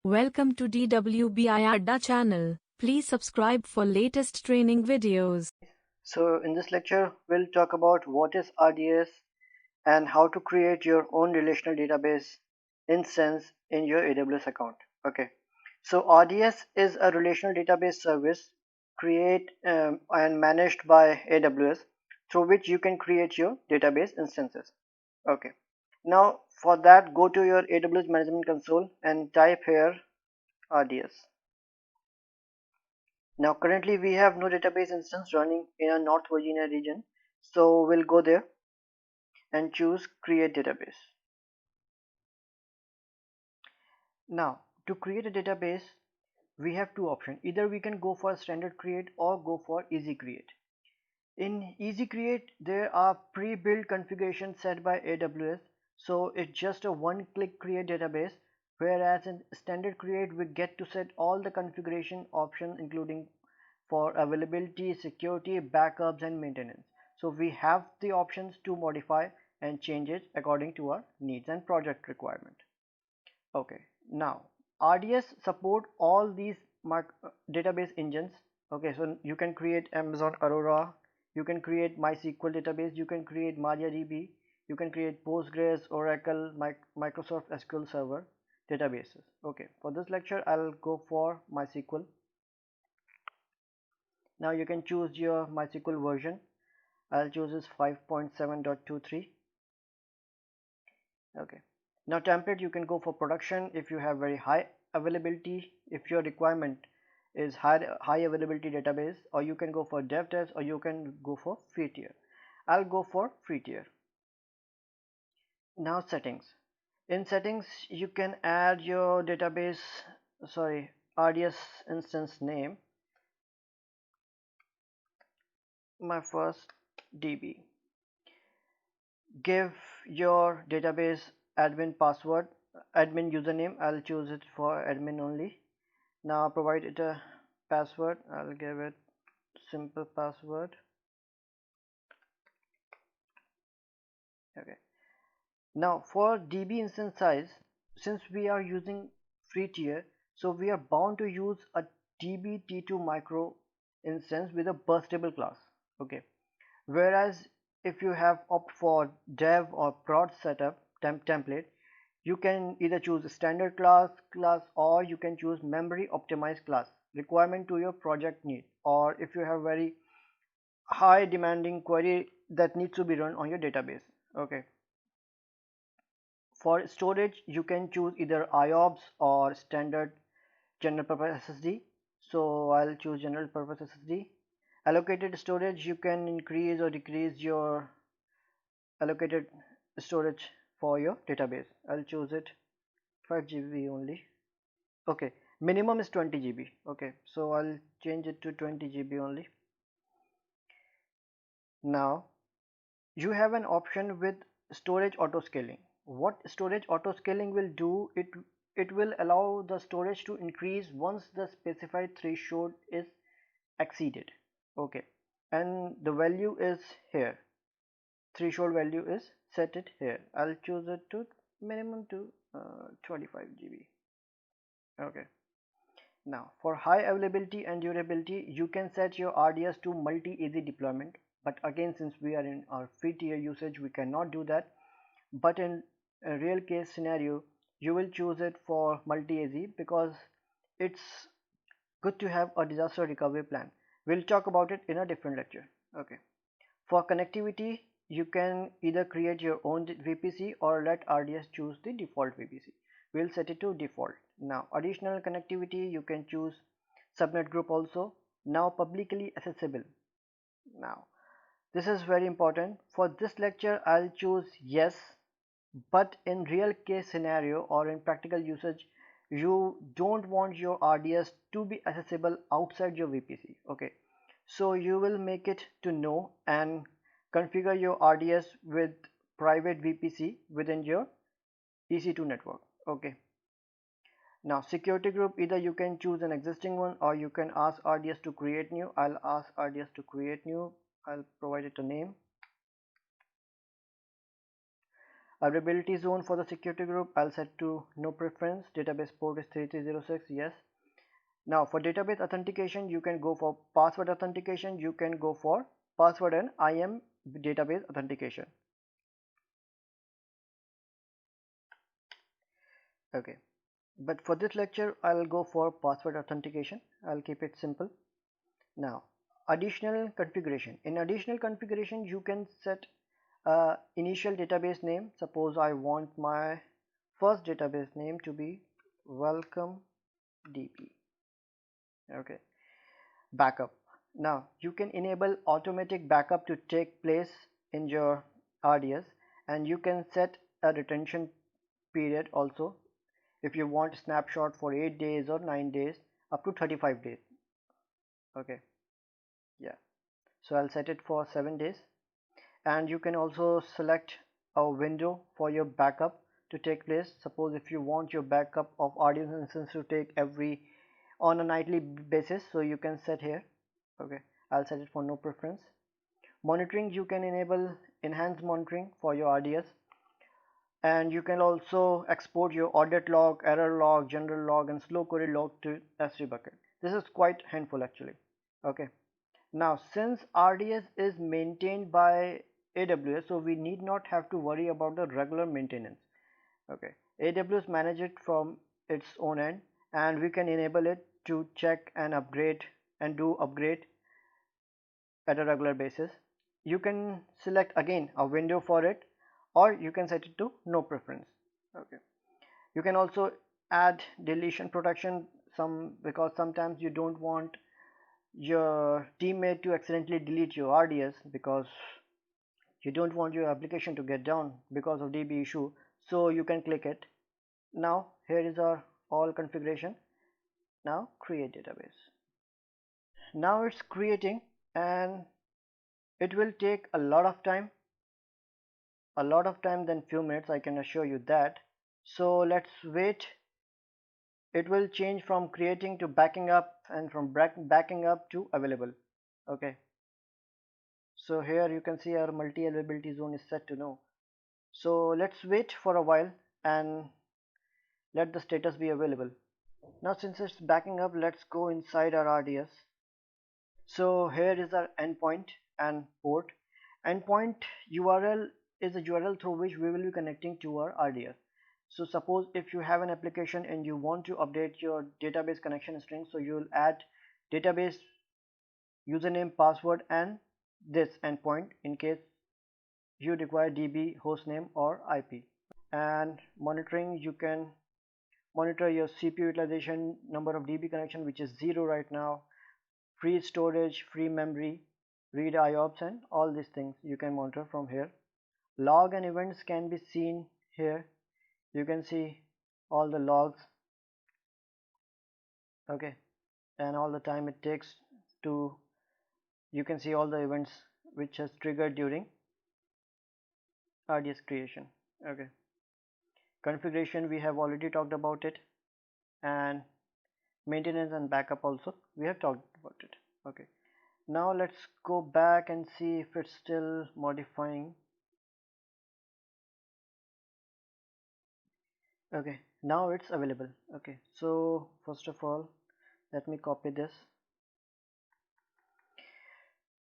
Welcome to DWBIADDA channel. Please subscribe for latest training videos. So in this lecture, we'll talk about what is RDS and how to create your own relational database instance in your AWS account. Okay, so RDS is a relational database service created and managed by AWS through which you can create your database instances. Okay, now for that, go to your AWS Management Console and type here RDS. Now currently we have no database instance running in our North Virginia region, so we'll go there and choose create database. Now to create a database we have two options. Either we can go for standard create or go for easy create. In easy create there are pre-built configurations set by AWS, so it's just a one-click create database, whereas in standard create we get to set all the configuration options including for availability, security, backups and maintenance. So we have the options to modify and change it according to our needs and project requirement. Okay, now RDS support all these database engines. Okay, so you can create Amazon Aurora, you can create MySQL database, you can create MariaDB, you can create Postgres, Oracle, Microsoft SQL Server databases. Okay, for this lecture I'll go for MySQL. Now you can choose your MySQL version. I'll choose this 5.7.23. Okay, now template you can go for production if you have very high availability, if your requirement is high availability database, or you can go for dev test, or you can go for free tier. I'll go for free tier. Now settings. In settings you can add your database RDS instance name. My first DB. Give your database admin password, admin username. I'll choose it for admin only. Now provide it a password. I'll give it simple password. Okay, now for DB instance size, since we are using free tier, so we are bound to use a DB T2 micro instance with a burstable class. Okay, whereas if you have opt for dev or prod setup template, you can either choose standard class or you can choose memory optimized class requirement to your project need, or if you have very high demanding query that needs to be run on your database. Okay, for storage you can choose either IOPS or standard general purpose SSD. So I'll choose general purpose SSD. Allocated storage, you can increase or decrease your allocated storage for your database. I'll choose it 5 GB only. Okay, minimum is 20 GB. Okay, so I'll change it to 20 GB only. Now you have an option with storage auto scaling. What storage auto scaling will do, it will allow the storage to increase once the specified threshold is exceeded. Okay, and the value is here, threshold value is set it here. I'll choose it to minimum to 25 GB. Okay, now for high availability and durability you can set your RDS to multi-easy deployment, but again since we are in our free tier usage we cannot do that. But in a real case scenario you will choose it for multi-easy because it's good to have a disaster recovery plan. We'll talk about it in a different lecture. Okay, for connectivity you can either create your own VPC or let RDS choose the default VPC. We'll set it to default. Now additional connectivity you can choose subnet group also. Now publicly accessible. Now this is very important. For this lecture I'll choose yes, but in real case scenario or in practical usage you don't want your RDS to be accessible outside your VPC. Okay, so you will make it to no and configure your RDS with private VPC within your EC2 network. Okay, now security group, either you can choose an existing one or you can ask RDS to create new. I'll ask RDS to create new. I'll provide it a name. Availability zone for the security group, I'll set to no preference. Database port is 3306, yes. Now for database authentication, you can go for password authentication, you can go for password and IAM database authentication. Okay, but for this lecture I'll go for password authentication. I'll keep it simple. Now additional configuration. In additional configuration, you can set initial database name. Suppose I want my first database name to be welcome DB. Okay, backup. Now you can enable automatic backup to take place in your RDS, and you can set a retention period also if you want snapshot for 8 days or 9 days up to 35 days. Okay, yeah, so I'll set it for 7 days. And you can also select a window for your backup to take place. Suppose if you want your backup of RDS instance to take on a nightly basis, so you can set here. Okay, I'll set it for no preference. Monitoring, you can enable enhanced monitoring for your RDS, and you can also export your audit log, error log, general log, and slow query log to S3 bucket. This is quite handful actually. Okay, now since RDS is maintained by AWS, so we need not have to worry about the regular maintenance. Okay, AWS manage it from its own end, and we can enable it to check and upgrade and do upgrade at a regular basis. You can select again a window for it, or you can set it to no preference. Okay, you can also add deletion protection, because sometimes you don't want your teammate to accidentally delete your RDS, because you don't want your application to get down because of DB issue, so you can click it. Now here is our all configuration. Now create database. Now it's creating, and it will take a lot of time than few minutes, I can assure you that. So let's wait. It will change from creating to backing up, and from backing up to available. Okay, so here you can see our multi availability zone is set to no. So let's wait for a while and let the status be available. Now since it's backing up, let's go inside our RDS. So here is our endpoint and port. Endpoint URL is a URL through which we will be connecting to our RDS. So suppose if you have an application and you want to update your database connection string, so you'll add database username, password, and this endpoint in case you require DB hostname or IP. And monitoring, you can monitor your CPU utilization, number of DB connection, which is 0 right now, free storage, free memory, read IOPS, and all these things you can monitor from here. Log and events can be seen here. You can see all the logs. Okay, and all the time it takes to, you can see all the events which has triggered during RDS creation. Okay, configuration, we have already talked about it, and maintenance and backup also we have talked about it. Okay, now let's go back and see if it's still modifying. Okay, now it's available. Okay, so first of all, let me copy this.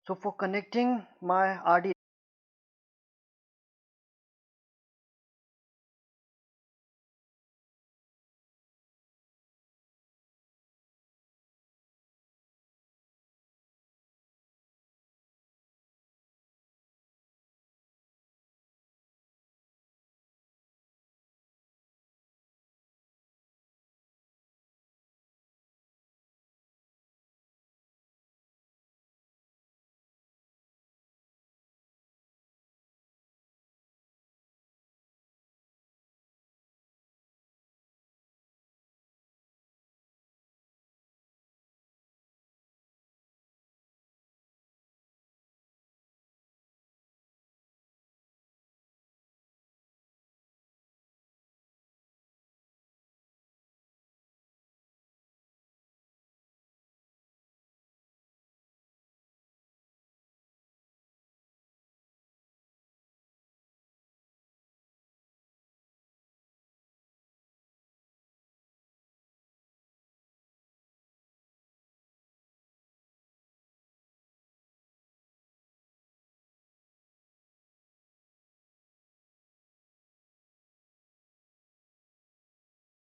So for connecting my RDS,